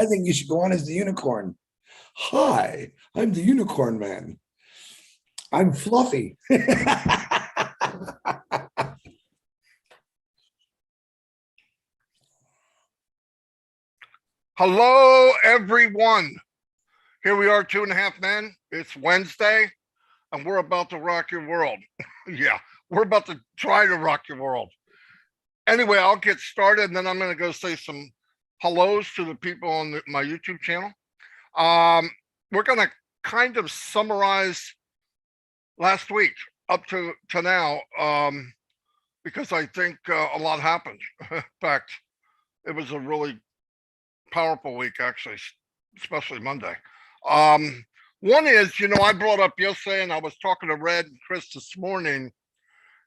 I think you should go on as the unicorn. Hi, I'm the unicorn man. I'm fluffy. Hello, everyone. Here we are, 2.5 Men. It's Wednesday, and we're about to rock your world. Yeah, we're about to try to rock your world. Anyway, I'll get started, and then I'm going to go say some hellos to the people on my YouTube channel. We're going to kind of summarize last week up to now, because I think a lot happened. In fact, it was a really powerful week, actually, especially Monday. One is, I brought up yesterday, and I was talking to Red and Chris this morning,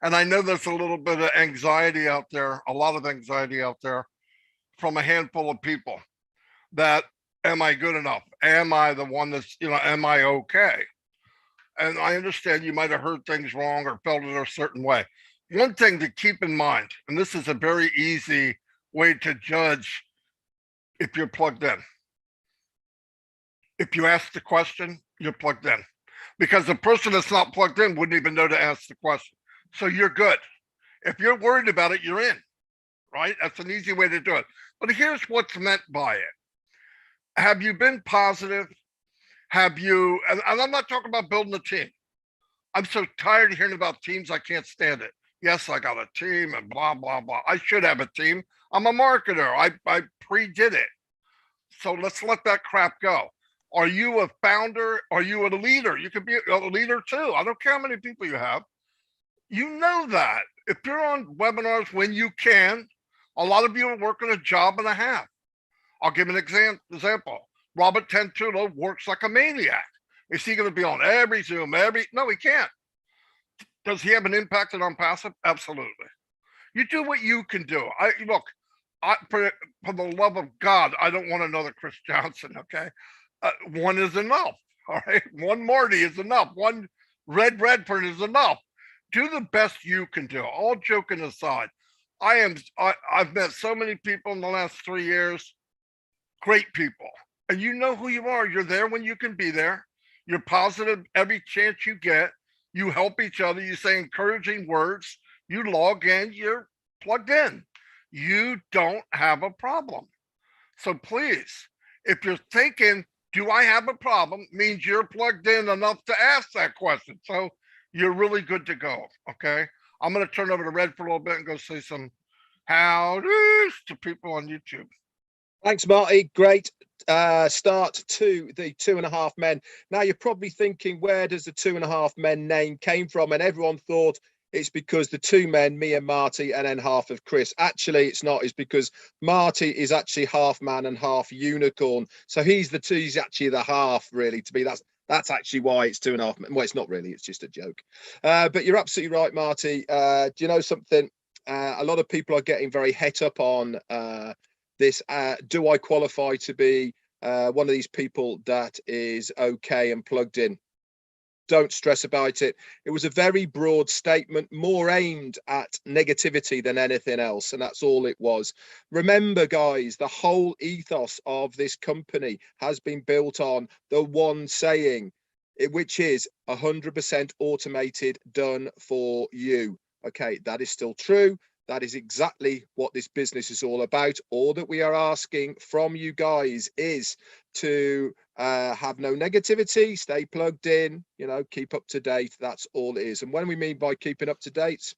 and I know there's a little bit of anxiety out there, a lot of anxiety out there from a handful of people that, am I good enough? Am I the one that's, am I okay? And I understand you might have heard things wrong or felt it a certain way. One thing to keep in mind, and this is a very easy way to judge if you're plugged in. If you ask the question, you're plugged in. Because the person that's not plugged in wouldn't even know to ask the question. So you're good. If you're worried about it, you're in, right? That's an easy way to do it. But here's what's meant by it. Have you been positive? Have you, and I'm not talking about building a team. I'm so tired of hearing about teams, I can't stand it. Yes, I got a team and blah, blah, blah. I should have a team. I'm a marketer. I pre-did it. So let's let that crap go. Are you a founder? Are you a leader? You could be a leader too. I don't care how many people you have. You know that. If you're on webinars when you can, a lot of you are working a job and a half. I'll give an example. Robert Tantulo works like a maniac. Is he going to be on every Zoom, No, he can't. Does he have an impact on Onpassive? Absolutely. You do what you can do. For the love of God, I don't want another Chris Johnson, okay? One is enough, all right? One Marty is enough. One Red Redford is enough. Do the best you can do. All joking aside, I've met so many people in the last 3 years, great people. And you know who you are. You're there when you can be there. You're positive every chance you get. You help each other. You say encouraging words. You log in. You're plugged in. You don't have a problem. So please, if you're thinking, do I have a problem? Means you're plugged in enough to ask that question. So you're really good to go. Okay. I'm going to turn over to Red for a little bit and go say some howdies to people on YouTube. Thanks, Marty. Great start to the 2.5 Men. Now you're probably thinking, where does the 2.5 Men name came from? And everyone thought it's because the 2 men, me and Marty, and then half of Chris. Actually, it's not. It's because Marty is actually half man and half unicorn. So he's actually the half, really, to be. That's actually why it's 2.5 Men. Well, it's not really. It's just a joke. But you're absolutely right, Marty. Do you know something? A lot of people are getting very het up on this. Do I qualify to be one of these people that is okay and plugged in? Don't stress about it. It was a very broad statement, more aimed at negativity than anything else, and that's all it was. Remember, guys, the whole ethos of this company has been built on the one saying, which is 100% automated, done for you. Okay, that is still true. That is exactly what this business is all about. All that we are asking from you guys is to have no negativity, stay plugged in, keep up to date. That's all it is. And when we mean by keeping up to date,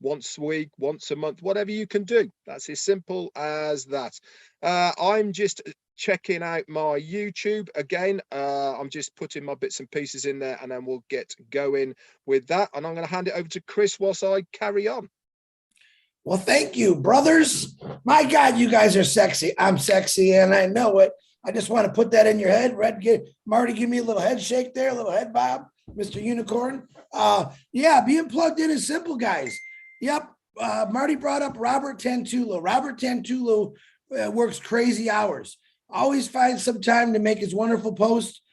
once a week, once a month, whatever you can do. That's as simple as that. I'm just checking out my YouTube again. I'm just putting my bits and pieces in there, and then we'll get going with that. And I'm going to hand it over to Chris whilst I carry on. Well, thank you, brothers. My God, you guys are sexy. I'm sexy, and I know it. I just want to put that in your head. Marty, give me a little head shake there, a little head bob, Mr. Unicorn. Yeah, being plugged in is simple, guys. Yep. Marty brought up Robert Tantulo. Robert Tantulo works crazy hours. Always finds some time to make his wonderful posts,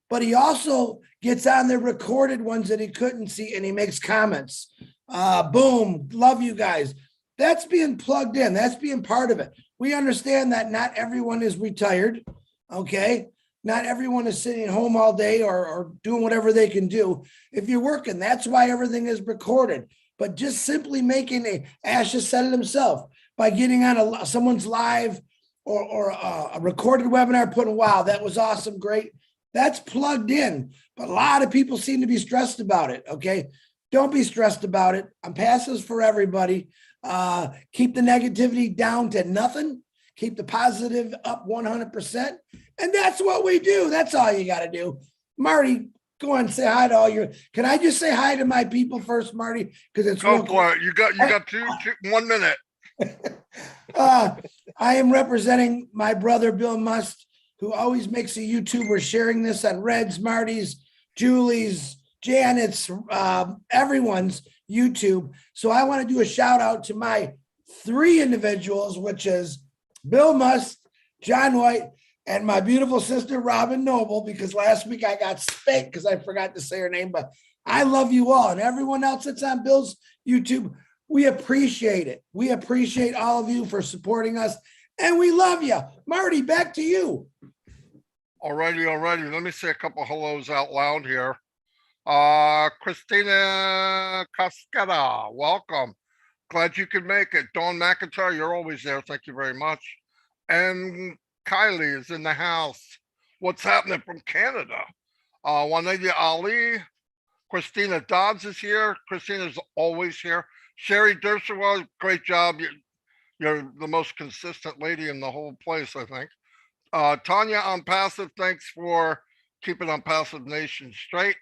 but he also gets on the recorded ones that he couldn't see, and he makes comments. Boom. Love you guys. That's being plugged in. That's being part of it. we understand that not everyone is retired. Okay. Not everyone is sitting at home all day or doing whatever they can do. If you're working, that's why everything is recorded. But just simply making Ash just said it himself, by getting on someone's live or a recorded webinar, putting, wow, that was awesome, great. That's plugged in. But a lot of people seem to be stressed about it. Okay. Don't be stressed about it. Onpassive for everybody. Keep the negativity down to nothing. Keep the positive up 100%. And that's what we do. That's all you got to do. Marty, go and say hi to all your, can I just say hi to my people first, Marty? Because it's Go real. for it. You got 1 minute. I am representing my brother, Bill Must, who always makes a YouTuber sharing this on Red's, Marty's, Julie's, Janet's, everyone's YouTube. So I want to do a shout out to my 3 individuals, which is Bill Must, John White, and my beautiful sister, Robin Noble, because last week I got spanked because I forgot to say her name, but I love you all. And everyone else that's on Bill's YouTube, we appreciate it. We appreciate all of you for supporting us, and we love you. Marty, back to you. Alrighty. Let me say a couple hellos out loud here. Christina Cascada, welcome. Glad you could make it. Dawn McIntyre, you're always there. Thank you very much. And Kylie is in the house. What's happening from Canada? Juanita Ali, Christina Dodds is here. Christina's always here. Sherry Dershowitz, great job. You're the most consistent lady in the whole place, I think. Tanya Onpassive, thanks for keeping Onpassive Nation straight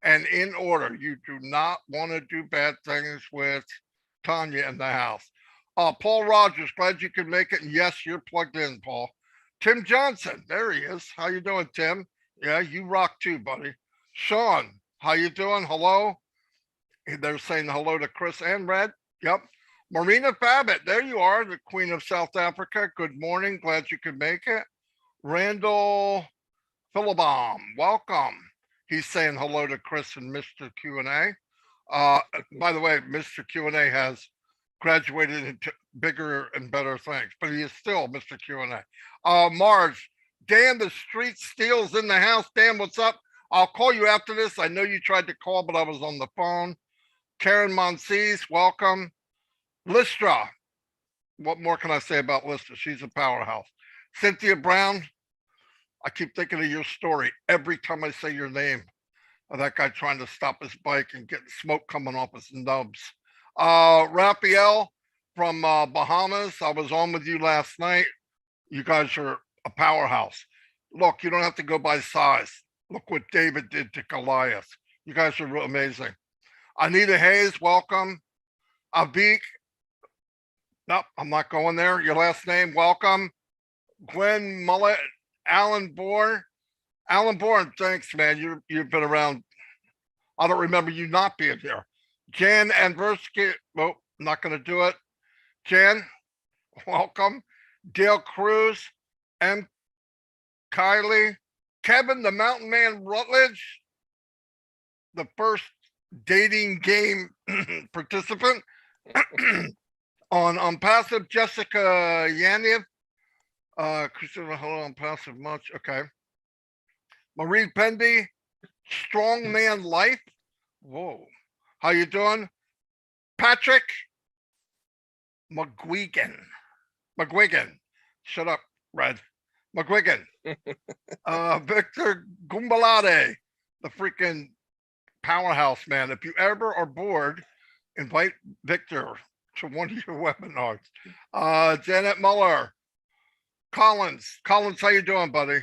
and in order. You do not want to do bad things with Tanya in the house. Paul Rogers, glad you could make it. And yes, you're plugged in, Paul. Tim Johnson, there he is. How you doing, Tim? Yeah, you rock too, buddy. Sean, how you doing? Hello. They're saying hello to Chris and Red. Yep. Marina Babbitt, there you are, the Queen of South Africa. Good morning. Glad you could make it. Randall Philibom, welcome. He's saying hello to Chris and Mr. Q&A. By the way, Mr. Q&A has graduated into bigger and better things, but he is still Mr. Q&A. Marge, Dan, the street steals in the house. Dan, what's up? I'll call you after this. I know you tried to call, but I was on the phone. Karen Monsees, welcome. Listra, what more can I say about Listra? She's a powerhouse. Cynthia Brown, I keep thinking of your story every time I say your name. That guy trying to stop his bike and getting smoke coming off his nubs. Raphael from Bahamas, I was on with you last night. You guys are a powerhouse. Look, you don't have to go by size. Look what David did to Goliath. You guys are amazing. Anita Hayes, welcome. Avik, nope, I'm not going there. Your last name, welcome. Gwen Mullet, Alan Bourne. Alan Bourne, thanks, man. You've been around. I don't remember you not being here. Jan Anversky, well, I'm not going to do it. Jan, welcome. Dale Cruz, M. Kylie, Kevin, the Mountain Man Rutledge, the first dating game participant on Onpassive, Jessica Yaniev, Christopher, hello, Onpassive much. Okay. Marie Pendy, Strong Man Life. Whoa. How you doing? Patrick McGuigan. Shut up, Red. McGuigan. Victor Gumbalade, the freaking powerhouse, man. If you ever are bored, invite Victor to one of your webinars. Janet Muller. Collins, how you doing, buddy?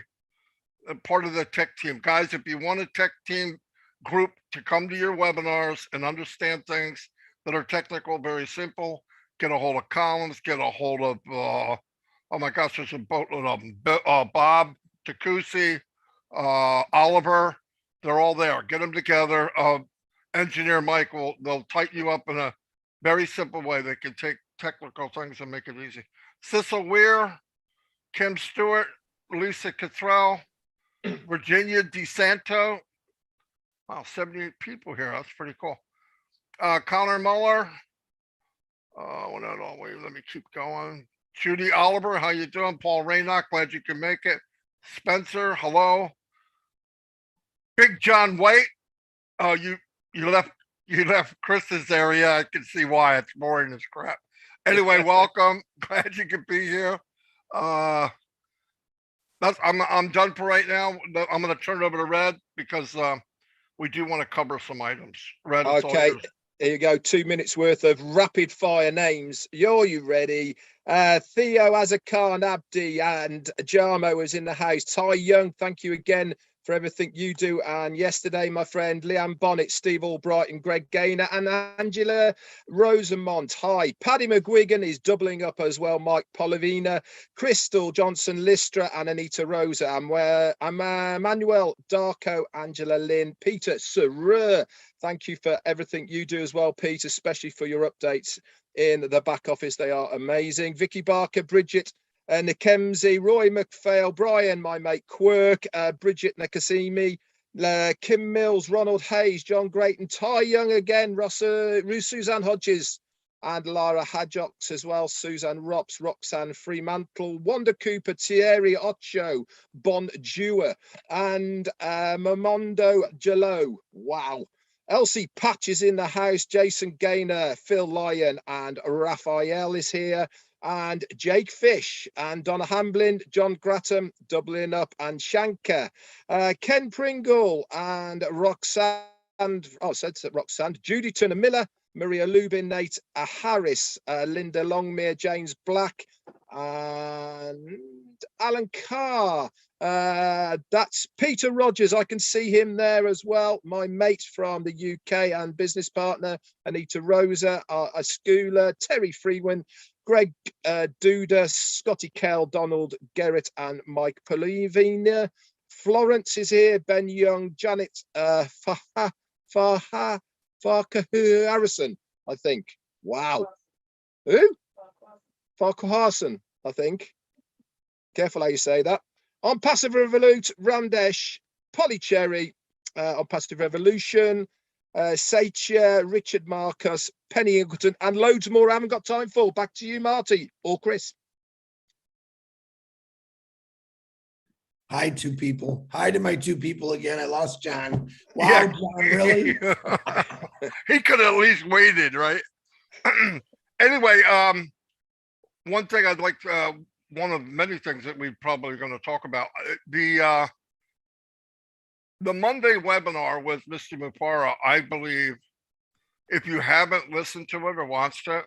Part of the tech team. Guys, if you want a tech team group to come to your webinars and understand things that are technical, very simple, get a hold of Collins, get a hold of, oh my gosh, there's a boatload of them. Bob, Takusi, Oliver, they're all there. Get them together. Engineer Mike they'll tighten you up in a very simple way. They can take technical things and make it easy. Cecil Weir, Kim Stewart, Lisa Cottrell, Virginia DeSanto. Wow, 78 people here. That's pretty cool. Connor Muller. Let me keep going. Judy Oliver, how you doing? Paul Raynock, glad you can make it. Spencer, hello. Big John White, oh, you left Chris's area. I can see why. It's boring as crap. Anyway, welcome. Glad you could be here. I'm done for right now. I'm going to turn it over to Red because we do want to cover some items. Red, it's all Okay, yours. here you go. 2 minutes worth of rapid fire names. Are you ready? Theo Azarkhan Abdi and Jarmo is in the house. Ty Young, thank you again for everything you do. And yesterday, my friend Leanne Bonnet, Steve Albright, and Greg Gaynor, and Angela Rosamont. Hi. Paddy McGuigan is doubling up as well. Mike Polavina, Crystal Johnson Listra, and Anita Rosa. I'm Manuel Darko, Angela Lynn, Peter Surur. Thank you for everything you do as well, Pete, especially for your updates in the back office. They are amazing. Vicky Barker, Bridget Nikemzi, Roy McPhail, Brian, my mate Quirk, Bridget Nakasimi, Kim Mills, Ronald Hayes, John Grayton, Ty Young again, Suzanne Hodges, and Lara Hadjocks as well, Suzanne Rops, Roxanne Fremantle, Wanda Cooper, Thierry Ocho, Bon Dewar, and Mamondo Jalo. Wow. Elsie Patch is in the house, Jason Gaynor, Phil Lyon, and Raphael is here, and Jake Fish, and Donna Hamblin, John Grattam, doubling up, and Shankar, Ken Pringle, and Roxanne, Roxanne, Judy Turner Miller, Maria Lubin, Nate Harris, Linda Longmere, James Black, and Alan Carr. That's Peter Rogers. I can see him there as well. My mate from the UK and business partner, Anita Rosa, Askula, Terry Freeman, Greg Duda, Scotty Kell, Donald Garrett, and Mike Polivina. Florence is here. Ben Young, Janet Farkahu Harrison, I think. Wow. Who? Farkahasan, I think. Careful how you say that. Onpassive Revolut, Ramdesh, Polly Cherry, Onpassive Revolution, Seicha, Richard Marcus, Penny Ingleton, and loads more I haven't got time for. Back to you, Marty or Chris. Hi, two people. Hi to my two people again. I lost John. Wow, Yeah. John, really? He could have at least waited, right? Anyway, one thing I'd like to, one of many things that we're probably going to talk about, the Monday webinar with Mr. Mufara, I believe, if you haven't listened to it or watched it,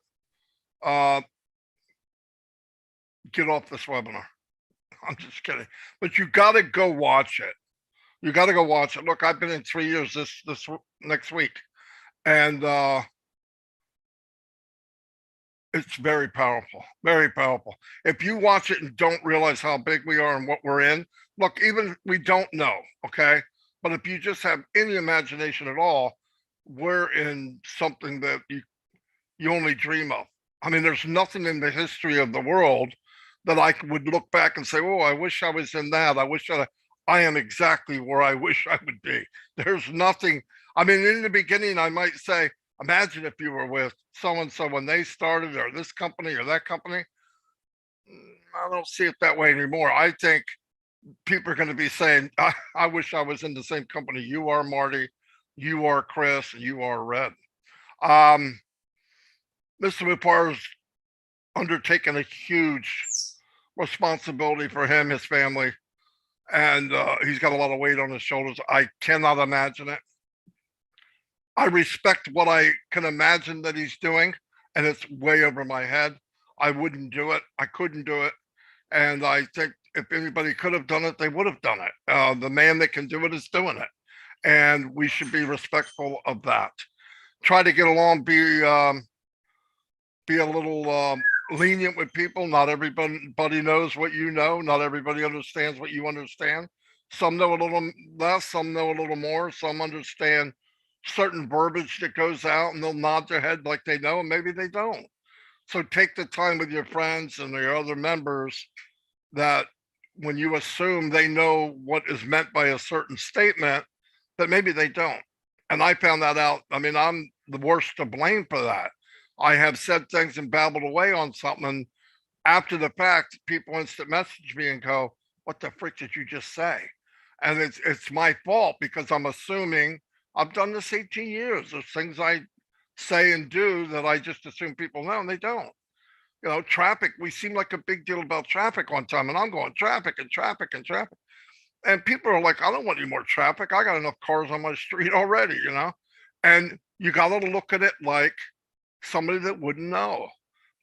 get off this webinar. I'm just kidding. But you got to go watch it. You got to go watch it. Look, I've been in 3 years this next week. And it's very powerful, very powerful. If you watch it and don't realize how big we are and what we're in, look, even we don't know, okay? But if you just have any imagination at all, we're in something that you only dream of. I mean, there's nothing in the history of the world that I would look back and say, oh, I wish I was in that. I wish I am exactly where I wish I would be. There's nothing. I mean, in the beginning, I might say, imagine if you were with so-and-so when they started, or this company or that company. I don't see it that way anymore. I think people are going to be saying, I wish I was in the same company you are, Marty, you are, Chris, and you are, Red. Mr. Mupar's undertaken a huge responsibility for him, his family, and he's got a lot of weight on his shoulders. I cannot imagine it. I respect what I can imagine that he's doing, and it's way over my head. I wouldn't do it. I couldn't do it. And I think if anybody could have done it, they would have done it. The man that can do it is doing it. And we should be respectful of that. Try to get along, be a little lenient with people. Not everybody knows what you know. Not everybody understands what you understand. Some know a little less, some know a little more, some understand certain verbiage that goes out and they'll nod their head like they know, and maybe they don't. So take the time with your friends and your other members that when you assume they know what is meant by a certain statement, that maybe they don't. And I found that out. I mean, I'm the worst to blame for that. I have said things and babbled away on something, and after the fact, people instant message me and go, what the frick did you just say? And it's my fault because I'm assuming I've done this 18 years. There's things I say and do that I just assume people know, and they don't. You know, traffic, we seem like a big deal about traffic on time, and I'm going traffic and traffic and traffic. And people are like, I don't want any more traffic. I got enough cars on my street already, you know? And you got to look at it like somebody that wouldn't know.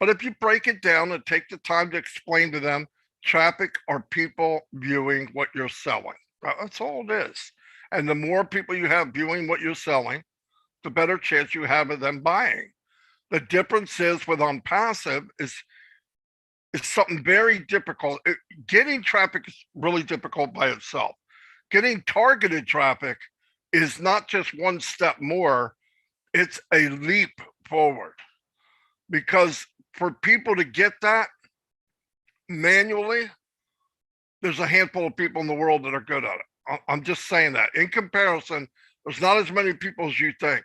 But if you break it down and take the time to explain to them, traffic are people viewing what you're selling. That's all it is. And the more people you have viewing what you're selling, the better chance you have of them buying. The difference is with Onpassive is something very difficult. Getting traffic is really difficult by itself. Getting targeted traffic is not just one step more, it's a leap forward. Because for people to get that manually, there's a handful of people in the world that are good at it. I'm just saying that. In comparison, there's not as many people as you think.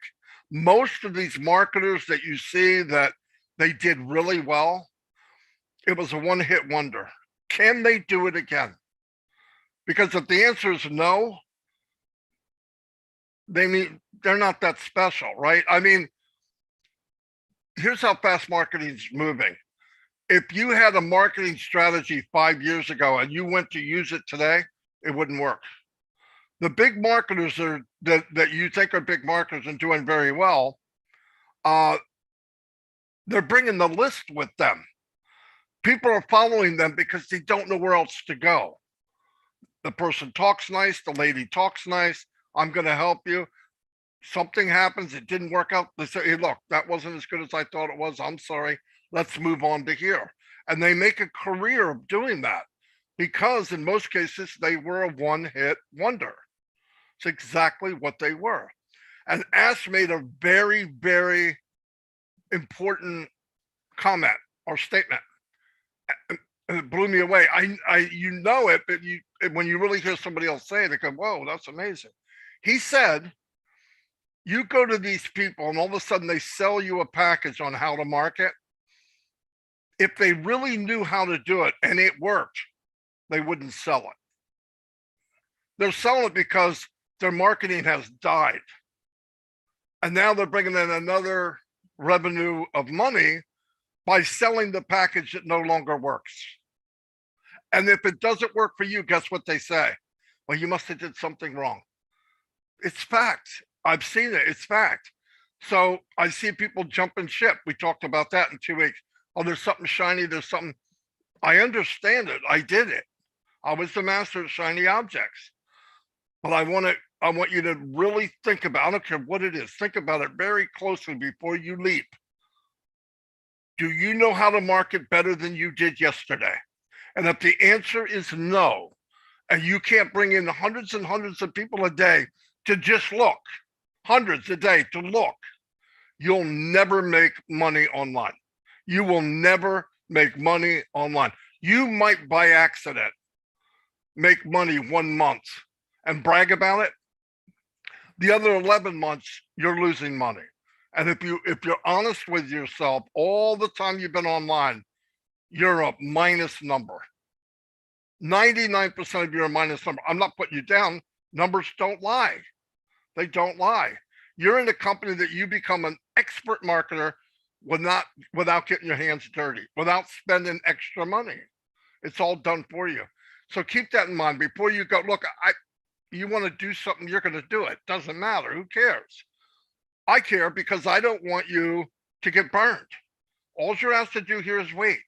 Most of these marketers that you see that they did really well, it was a one-hit wonder. Can they do it again? Because if the answer is no, they're not that special, right? I mean, here's how fast marketing is moving. If you had a marketing strategy 5 years ago and you went to use it today, it wouldn't work. The big marketers that you think are big marketers and doing very well, they're bringing the list with them. People are following them because they don't know where else to go. The person talks nice, the lady talks nice, I'm going to help you. Something happens, it didn't work out. They say, hey, look, that wasn't as good as I thought it was. I'm sorry. Let's move on to here. And they make a career of doing that because in most cases, they were a one-hit wonder. It's exactly what they were. And Ash made a very, very important comment or statement. And it blew me away. You know it, but when you really hear somebody else say it, they go, whoa, that's amazing. He said, you go to these people and all of a sudden they sell you a package on how to market. If they really knew how to do it and it worked, they wouldn't sell it. They're selling it because their marketing has died. And now they're bringing in another revenue of money by selling the package that no longer works. And if it doesn't work for you, guess what they say? Well, you must have did something wrong. It's fact. I've seen it. It's fact. So I see people jumping ship. We talked about that in 2 weeks. Oh, there's something shiny. There's something. I understand it. I did it. I was the master of shiny objects. But I want you to really think about, I don't care what it is, think about it very closely before you leap. Do you know how to market better than you did yesterday? And if the answer is no, and you can't bring in hundreds and hundreds of people a day to just look, hundreds a day to look, you'll never make money online. You will never make money online. You might by accident make money 1 month and brag about it. The other 11 months, you're losing money. And if you're honest with yourself, all the time you've been online, you're a minus number. 99% of you are a minus number. I'm not putting you down. Numbers don't lie. They don't lie. You're in a company that you become an expert marketer without getting your hands dirty, without spending extra money. It's all done for you. So keep that in mind before you go. Look, you want to do something, you're going to do it. Doesn't matter. Who cares? I care because I don't want you to get burned. All you're asked to do here is wait.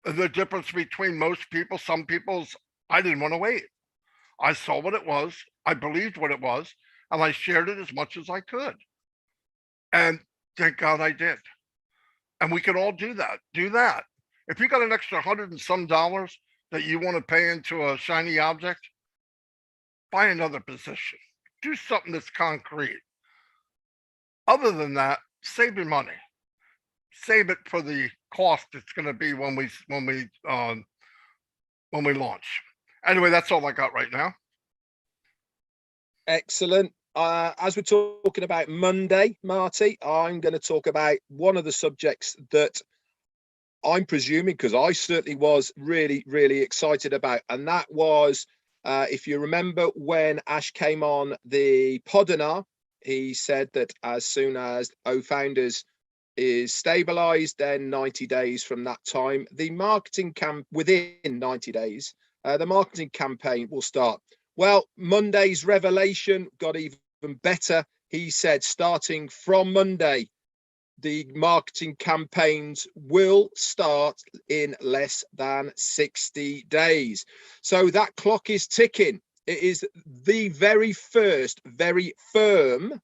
The difference between most people, some people's, I didn't want to wait. I saw what it was. I believed what it was, and I shared it as much as I could. And thank God I did. And we can all do that. Do that. If you got an extra $100 and some that you want to pay into a shiny object, buy another position. Do something that's concrete. Other than that, save your money. Save it for the cost it's going to be when we launch. Anyway, that's all I got right now. Excellent. As we're talking about Monday, Marty, I'm going to talk about one of the subjects that I'm presuming, because I certainly was really, really excited about. And that was, if you remember when Ash came on the Podinar, he said that as soon as Founders is stabilized, then 90 days from that time, the marketing within 90 days, the marketing campaign will start. Well, Monday's revelation got even better. He said starting from Monday, the marketing campaigns will start in less than 60 days. So that clock is ticking. It is the very first, very firm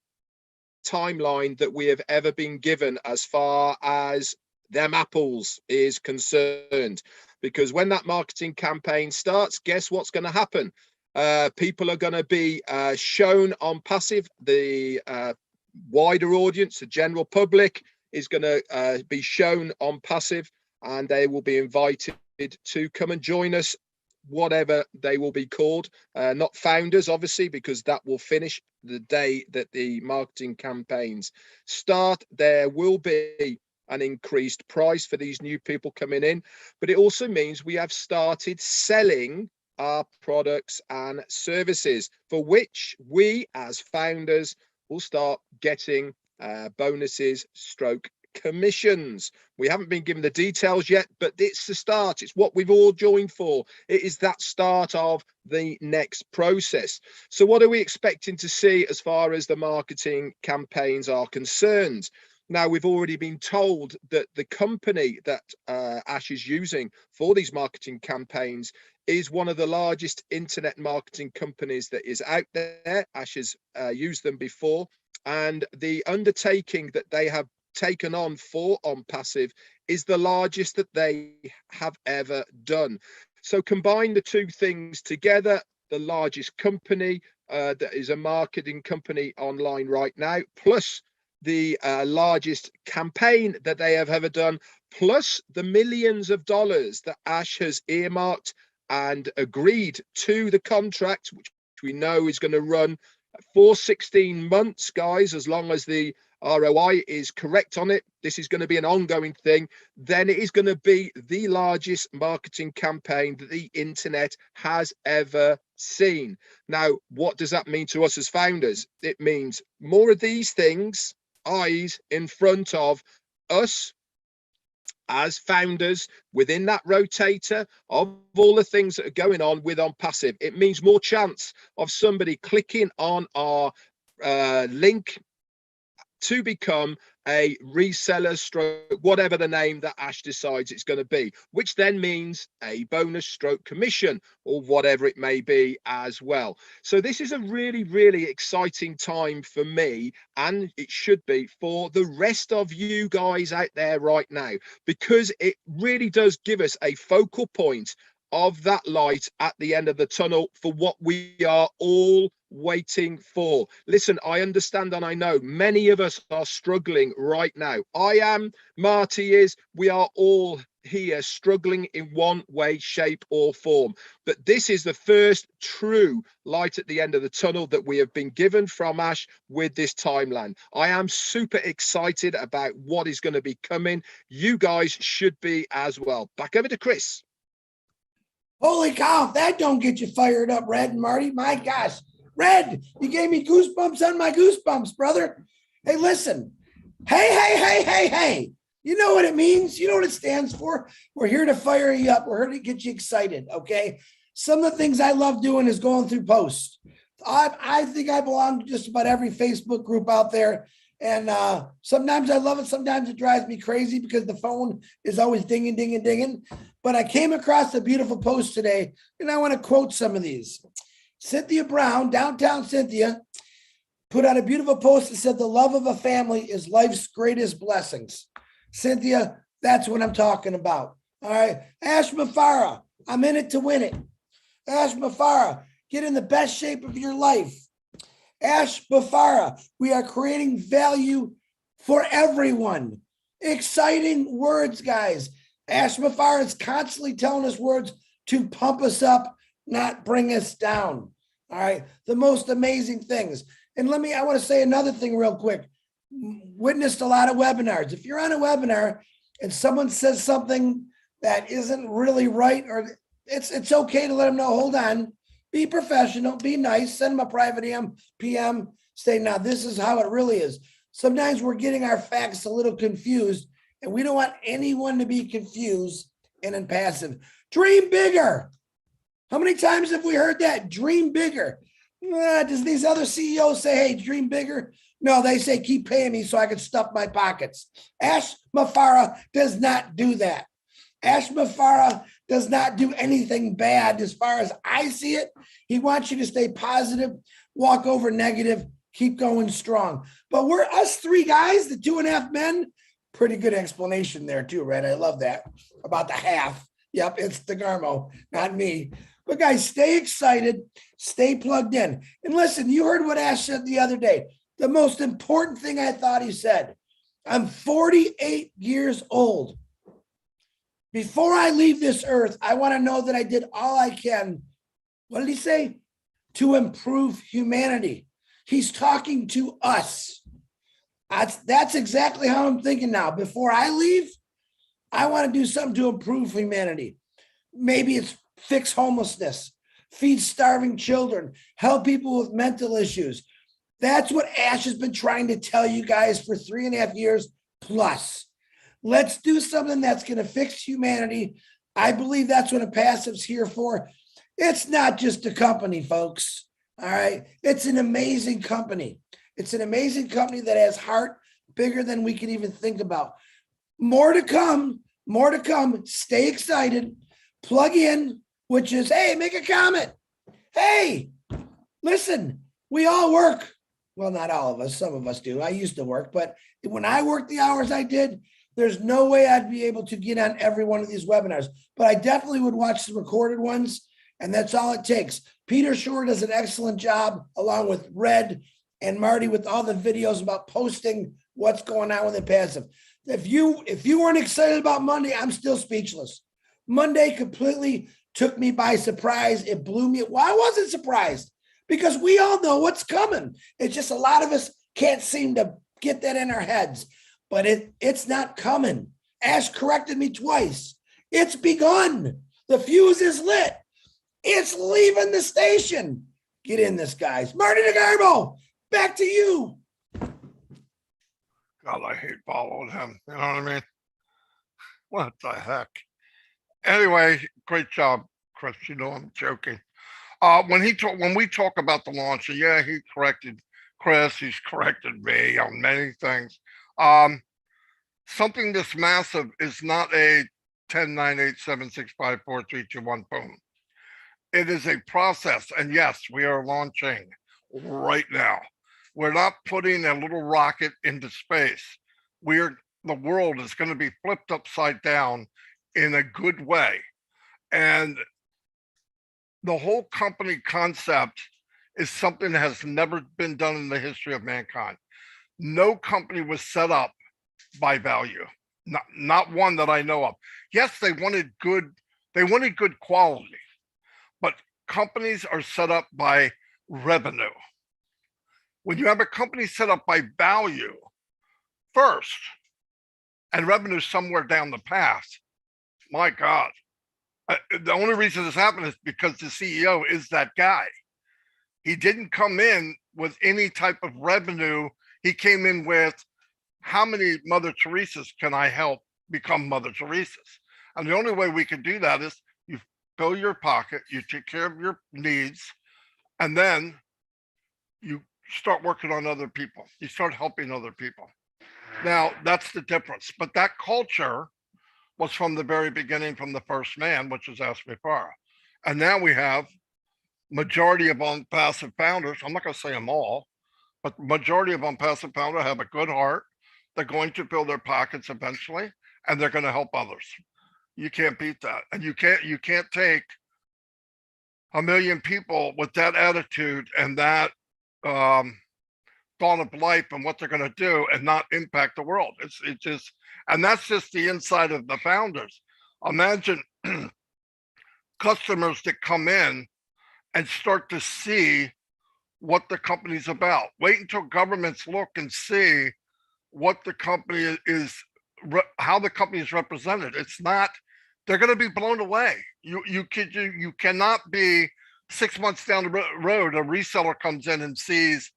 timeline that we have ever been given as far as them apples is concerned. Because when that marketing campaign starts, guess what's going to happen? People are going to be shown Onpassive. The wider audience, the general public, is going to be shown Onpassive, and they will be invited to come and join us, whatever they will be called. Not Founders, obviously, because that will finish the day that the marketing campaigns start. There will be an increased price for these new people coming in, but it also means we have started selling our products and services, for which we as founders will start getting bonuses stroke commissions. We haven't been given the details yet, but it's the start. It's what we've all joined for. It is that start of the next process. So what are we expecting to see as far as the marketing campaigns are concerned? Now, we've already been told that the company that Ash is using for these marketing campaigns is one of the largest internet marketing companies that is out there. Ash has used them before, and the undertaking that they have taken on for Onpassive is the largest that they have ever done. So combine the two things together, the largest company that is a marketing company online right now, plus the largest campaign that they have ever done, plus the millions of dollars that Ash has earmarked and agreed to the contract, which we know is going to run for 16 months, guys, as long as the ROI is correct on it. This is going to be an ongoing thing. Then it is going to be the largest marketing campaign that the internet has ever seen. Now, what does that mean to us as founders? It means more of these things, eyes in front of us as founders within that rotator of all the things that are going on with Onpassive. It means more chance of somebody clicking on our link to become a reseller stroke, whatever the name that Ash decides it's going to be, which then means a bonus stroke commission or whatever it may be as well. So this is a really, really exciting time for me, and it should be for the rest of you guys out there right now, because it really does give us a focal point of that light at the end of the tunnel for what we are all waiting for. Listen, I understand and I know many of us are struggling right now. I am, Marty is, we are all here struggling in one way, shape or form. But this is the first true light at the end of the tunnel that we have been given from Ash with this timeline. I am super excited about what is going to be coming. You guys should be as well. Back over to Chris. Holy cow, if that don't get you fired up, Red and Marty. My gosh. Red, you gave me goosebumps on my goosebumps, brother. Hey, listen. Hey. You know what it means? You know what it stands for? We're here to fire you up. We're here to get you excited, okay? Some of the things I love doing is going through posts. I think I belong to just about every Facebook group out there. And sometimes I love it. Sometimes it drives me crazy because the phone is always dinging. But I came across a beautiful post today, and I want to quote some of these. Cynthia Brown, downtown Cynthia, put out a beautiful post that said, the love of a family is life's greatest blessings. Cynthia, that's what I'm talking about. All right. Ash Mafara, I'm in it to win it. Ash Mafara, get in the best shape of your life. Ash Mafara, we are creating value for everyone. Exciting words, guys. Ash Mafara is constantly telling us words to pump us up, not bring us down. All right. The most amazing things. And I want to say another thing real quick. Witnessed a lot of webinars. If you're on a webinar and someone says something that isn't really right, or it's okay to let them know, hold on, be professional, be nice, send them a private PM, say, now this is how it really is. Sometimes we're getting our facts a little confused, and we don't want anyone to be confused and Onpassive. Dream bigger. How many times have we heard that? Dream bigger. Does these other CEOs say, hey, dream bigger? No, they say, keep paying me so I can stuff my pockets. Ash Mafara does not do that. Ash Mafara does not do anything bad as far as I see it. He wants you to stay positive, walk over negative, keep going strong. But we're us three guys, the 2.5 men. Pretty good explanation there too, right? I love that about the half. Yep, it's DeGarmo, not me. But guys, stay excited, stay plugged in. And listen, you heard what Ash said the other day. The most important thing I thought he said, I'm 48 years old. Before I leave this earth, I want to know that I did all I can. What did he say? To improve humanity. He's talking to us. That's exactly how I'm thinking now. Before I leave, I want to do something to improve humanity. Maybe it's fix homelessness, feed starving children, help people with mental issues. That's what Ash has been trying to tell you guys for 3.5 years plus. Let's do something that's going to fix humanity. I believe that's what Onpassive's here for. It's not just a company, folks. All right. It's an amazing company. It's an amazing company that has heart bigger than we can even think about. More to come. More to come. Stay excited. Plug in, which is, hey, make a comment. Hey, listen, we all work. Well, not all of us. Some of us do. I used to work, but when I worked the hours I did, there's no way I'd be able to get on every one of these webinars, but I definitely would watch the recorded ones, and that's all it takes. Peter Shore does an excellent job, along with Red and Marty, with all the videos about posting what's going on with Onpassive. If you weren't excited about Monday, I'm still speechless. Monday completely took me by surprise. It blew me. Well, I wasn't surprised because we all know what's coming. It's just a lot of us can't seem to get that in our heads. But it's not coming. Ash corrected me twice. It's begun. The fuse is lit. It's leaving the station. Get in this, guys. Marty DeGarmo, back to you. God, I hate following him. You know what I mean? What the heck? Anyway, great job, Chris. You know I'm joking. When we talk about the launch, yeah, he corrected Chris. He's corrected me on many things. Something this massive is not a 10, 9, 8, 7, 6, 5, 4, 3, 2, 1, boom. It is a process. And yes, we are launching right now. We're not putting a little rocket into space. The world is going to be flipped upside down in a good way. And the whole company concept is something that has never been done in the history of mankind. No company was set up by value, not one that I know of. Yes, they wanted good quality, but companies are set up by revenue. When you have a company set up by value first and revenue somewhere down the path, my God, the only reason this happened is because the CEO is that guy. He didn't come in with any type of revenue. He came in with, how many Mother Teresas can I help become Mother Teresas? And the only way we can do that is you fill your pocket, you take care of your needs, and then you start working on other people. You start helping other people. Now, that's the difference. But that culture was from the very beginning, from the first man, which is Ash Mafara. And now we have majority of Onpassive founders. I'm not going to say them all, but majority of Onpassive founders have a good heart. They're going to fill their pockets eventually, and they're going to help others. You can't beat that. And you can't take 1 million people with that attitude and that thought of life and what they're going to do and not impact the world. It's just, and that's just the inside of the founders. Imagine customers that come in and start to see what the company's about. Wait until governments look and see what the company is how the company is represented. It's not, they're going to be blown away. You cannot be 6 months down the road, a reseller comes in and sees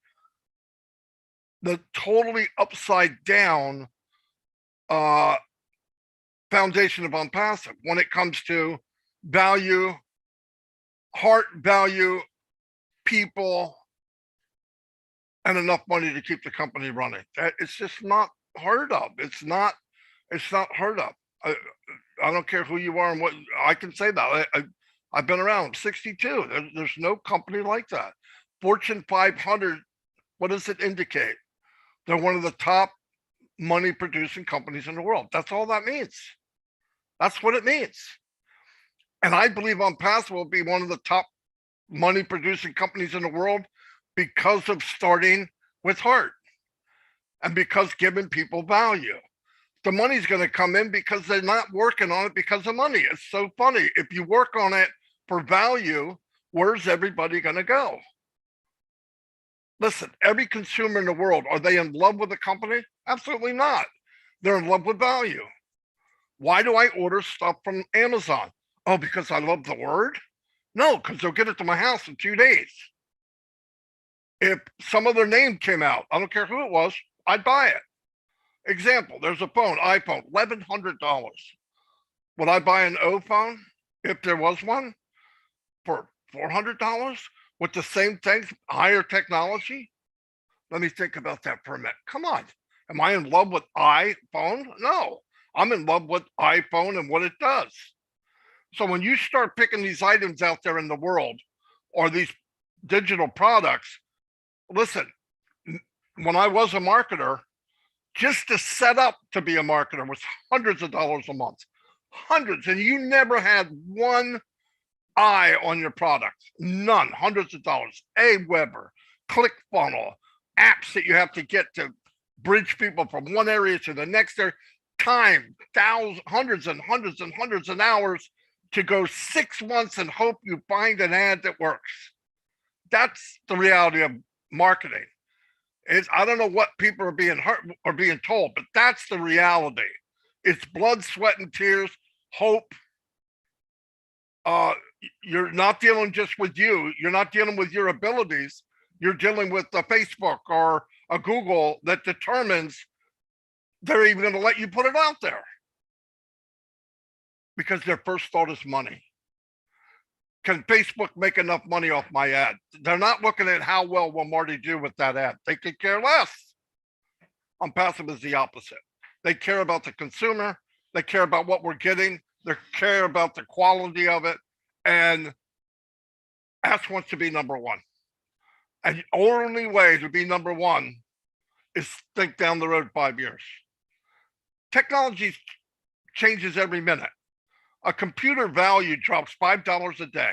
the totally upside down foundation of Onpassive when it comes to value, heart value, people, and enough money to keep the company running. It's just not heard of. It's not heard of. I don't care who you are and what, I can say that. I've been around. I'm 62. There's no company like that. Fortune 500, what does it indicate? They're one of the top money producing companies in the world. That's all that means. That's what it means. And I believe Onpassive will be one of the top money producing companies in the world because of starting with heart and because giving people value. The money's going to come in because they're not working on it because of money. It's so funny. If you work on it for value, where's everybody going to go? Listen, every consumer in the world, are they in love with the company? Absolutely not. They're in love with value. Why do I order stuff from Amazon? Oh, because I love the word? No, because they'll get it to my house in 2 days. If some other name came out, I don't care who it was, I'd buy it. Example, there's a phone, iPhone, $1,100. Would I buy an O phone if there was one for $400 with the same things, higher technology? Let me think about that for a minute. Come on. Am I in love with iPhone? No, I'm in love with iPhone and what it does. So when you start picking these items out there in the world or these digital products, listen, when I was a marketer, just to set up to be a marketer was hundreds of dollars a month, hundreds. And you never had one eye on your product, none, hundreds of dollars. Aweber, ClickFunnels, apps that you have to get to bridge people from one area to the next area, time, thousands, hundreds and hundreds and hundreds of hours to go 6 months and hope you find an ad that works. That's the reality of marketing. I don't know what people are being hurt or being told, but that's the reality. It's blood, sweat, and tears, hope. You're not dealing just with you. You're not dealing with your abilities. You're dealing with a Facebook or a Google that determines they're even going to let you put it out there because their first thought is money. Can Facebook make enough money off my ad? They're not looking at how well will Marty do with that ad. They could care less. Onpassive is the opposite. They care about the consumer. They care about what we're getting. They care about the quality of it. And Ask wants to be number one. And the only way to be number one is think down the road 5 years. Technology changes every minute. A computer value drops $5 a day.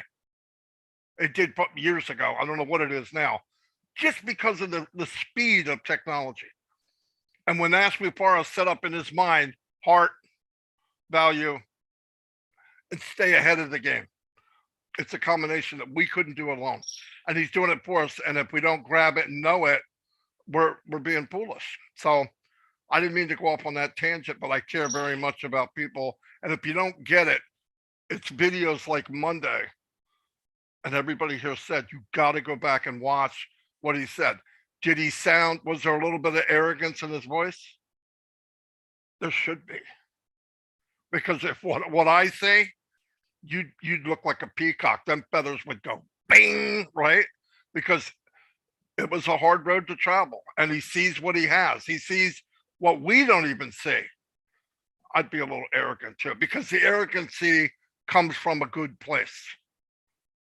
It did years ago. I don't know what it is now, just because of the speed of technology. And when Ashmi set up in his mind, heart, value, and stay ahead of the game. It's a combination that we couldn't do alone. And he's doing it for us. And if we don't grab it and know it, we're being foolish. So I didn't mean to go off on that tangent, but I care very much about people. And if you don't get it, it's videos like Monday. And everybody here said, you got to go back and watch what he said. Did he sound, was there a little bit of arrogance in his voice? There should be. Because if what I say, you'd look like a peacock. Them feathers would go bing, right? Because it was a hard road to travel. And he sees what he has. He sees what we don't even see. I'd be a little arrogant too, because the arrogancy comes from a good place.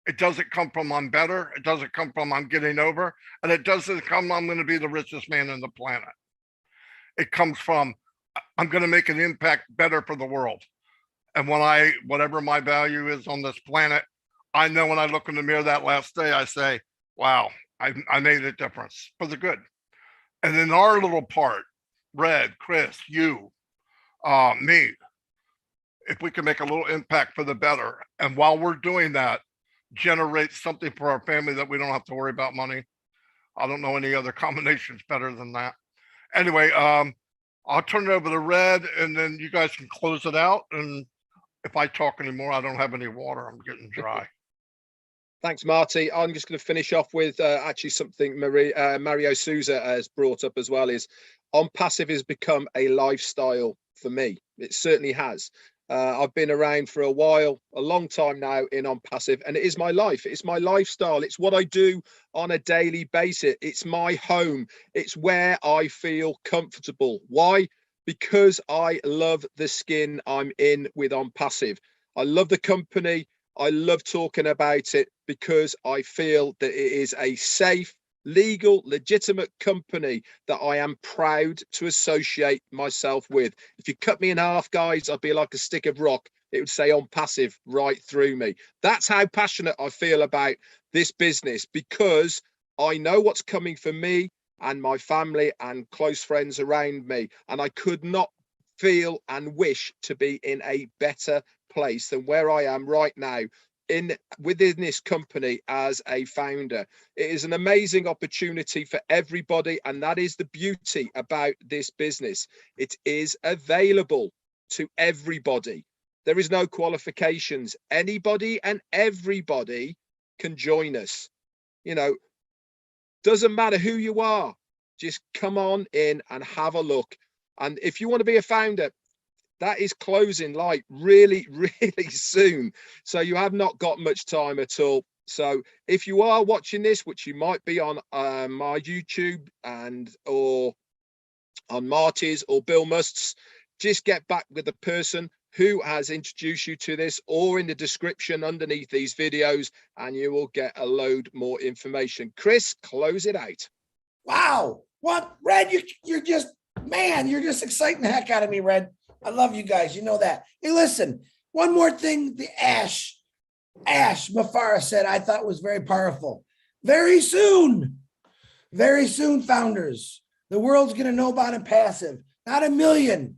It doesn't come from I'm better. It doesn't come from I'm getting over. And it doesn't come I'm going to be the richest man on the planet. It comes from I'm going to make an impact better for the world. And when whatever my value is on this planet, I know when I look in the mirror that last day, I say, wow, I made a difference for the good. And in our little part, Red, Chris, you, me, if we can make a little impact for the better. And while we're doing that, generate something for our family that we don't have to worry about money. I don't know any other combinations better than that. Anyway, I'll turn it over to Red, and then you guys can close it out. And if I talk anymore, I don't have any water. I'm getting dry. Thanks, Marty. I'm just going to finish off with actually something Mario Souza has brought up as well, is Onpassive has become a lifestyle for me. It certainly has. I've been around for a while, a long time now in Onpassive, and it is my life. It's my lifestyle. It's what I do on a daily basis. It's my home. It's where I feel comfortable. Why? Because I love the skin I'm in with Onpassive. I love the company. I love talking about it because I feel that it is a safe, legal, legitimate company that I am proud to associate myself with. If you cut me in half, guys, I'd be like a stick of rock. It would say Onpassive right through me. That's how passionate I feel about this business, because I know what's coming for me and my family and close friends around me. And I could not feel and wish to be in a better place than where I am right now within this company as a founder. It is an amazing opportunity for everybody, and that is the beauty about this business. It is available to everybody. There is no qualifications. Anybody and everybody can join us. You know, doesn't matter who you are, just come on in and have a look. And if you want to be a founder, that is closing like really, really soon. So you have not got much time at all. So if you are watching this, which you might be on my YouTube or on Marty's or Bill Must's, just get back with the person who has introduced you to this, or in the description underneath these videos, and you will get a load more information. Chris, close it out. Wow. What, Red, you're just, man, you're just exciting the heck out of me, Red. I love you guys. You know that. Hey, listen, one more thing. The Ash Mafara said I thought was very powerful. Very soon, founders, the world's going to know about Onpassive. Not a million.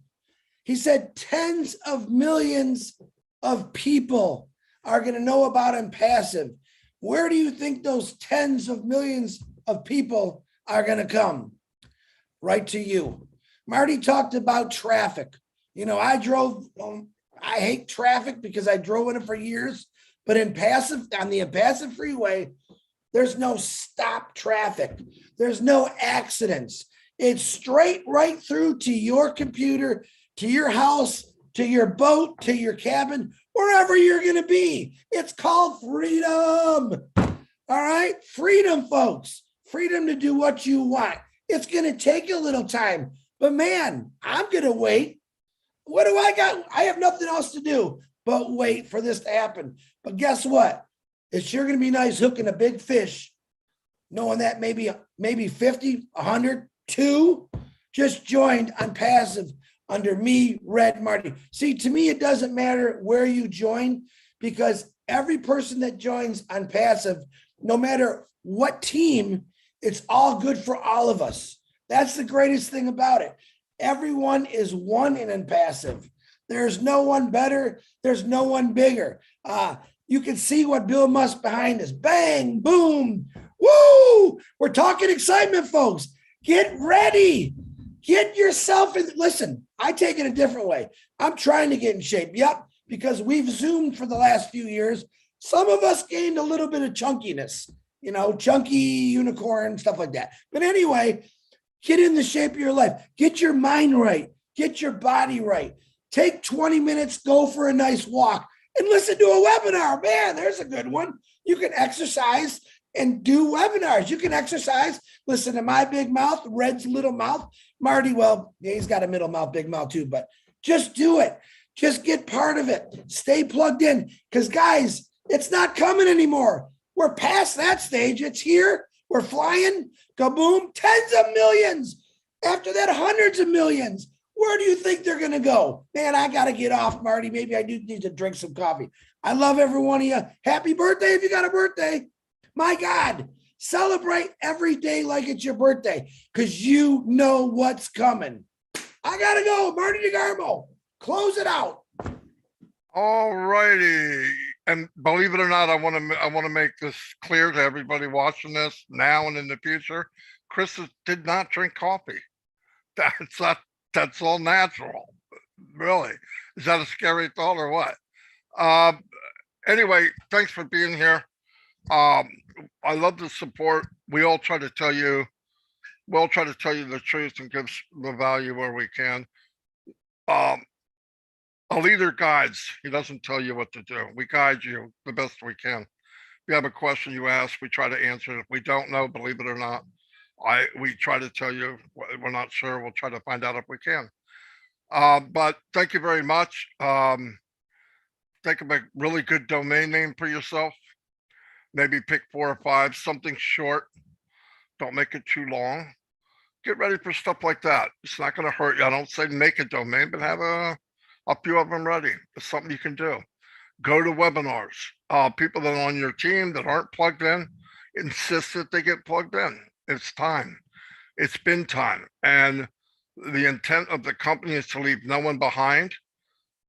He said tens of millions of people are going to know about Onpassive. Where do you think those tens of millions of people are going to come? Right to you. Marty talked about traffic. You know, I hate traffic because I drove in it for years, but on the Onpassive freeway, there's no stop traffic. There's no accidents. It's straight right through to your computer, to your house, to your boat, to your cabin, wherever you're going to be. It's called freedom. All right. Freedom, folks. Freedom to do what you want. It's going to take a little time, but man, I'm going to wait. What do I got? I have nothing else to do but wait for this to happen. But guess what? It's sure going to be nice hooking a big fish, knowing that maybe 50, 100, 2 just joined Onpassive under me, Red, Marty. See, to me, it doesn't matter where you join, because every person that joins Onpassive, no matter what team, it's all good for all of us. That's the greatest thing about it. Everyone is one in Onpassive. There's no one better. There's no one bigger. You can see what Bill Musk behind us. Bang, boom, woo! We're talking excitement, folks. Get ready. Get yourself in. Listen, I take it a different way. I'm trying to get in shape. Yep, because we've Zoomed for the last few years. Some of us gained a little bit of chunkiness, you know, chunky unicorn, stuff like that. But anyway, get in the shape of your life. Get your mind right. Get your body right. Take 20 minutes, go for a nice walk, and listen to a webinar. Man, there's a good one. You can exercise and do webinars. You can exercise, listen to my big mouth, Red's little mouth. Marty, well, yeah, he's got a middle mouth, big mouth too, but just do it. Just get part of it. Stay plugged in, because guys, it's not coming anymore. We're past that stage. It's here. We're flying. Kaboom. Tens of millions. After that, hundreds of millions. Where do you think they're going to go? Man, I got to get off, Marty. Maybe I do need to drink some coffee. I love every one of you. Happy birthday if you got a birthday. My God, celebrate every day like it's your birthday, because you know what's coming. I got to go. Marty DeGarmo, close it out. All righty. And believe it or not, I want to make this clear to everybody watching this now and in the future. Chris did not drink coffee. That's all natural. Really. Is that a scary thought or what? Um, anyway, thanks for being here. I love the support. We all try to tell you, we'll try to tell you the truth and give the value where we can. A leader guides. He doesn't tell you what to do. We guide you the best we can. If you have a question you ask, we try to answer it. If we don't know, believe it or not, we try to tell you we're not sure. We'll try to find out if we can. But thank you very much. Think of a really good domain name for yourself. Maybe pick 4 or 5, something short. Don't make it too long. Get ready for stuff like that. It's not going to hurt you. I don't say make a domain, but have a few of them ready. It's something you can do. Go to webinars. People that are on your team that aren't plugged in, insist that they get plugged in. It's time. It's been time. And the intent of the company is to leave no one behind.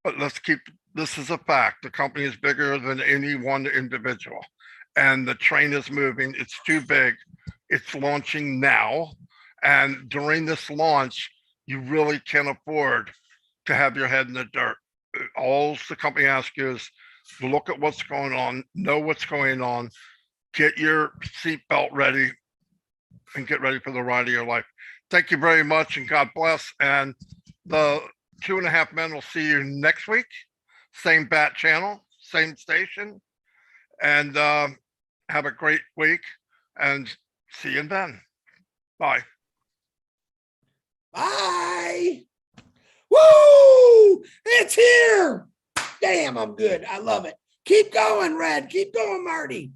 But let's keep, this is a fact. The company is bigger than any one individual. And the train is moving. It's too big. It's launching now. And during this launch, you really can't afford to have your head in the dirt. All the company asks you is look at what's going on, know what's going on, get your seatbelt ready, and get ready for the ride of your life. Thank you very much, and God bless. And the 2.5 Men will see you next week. Same bat channel, same station. And have a great week, and see you then. Bye. Bye. Woo! It's here. Damn, I'm good. I love it. Keep going, Red. Keep going, Marty.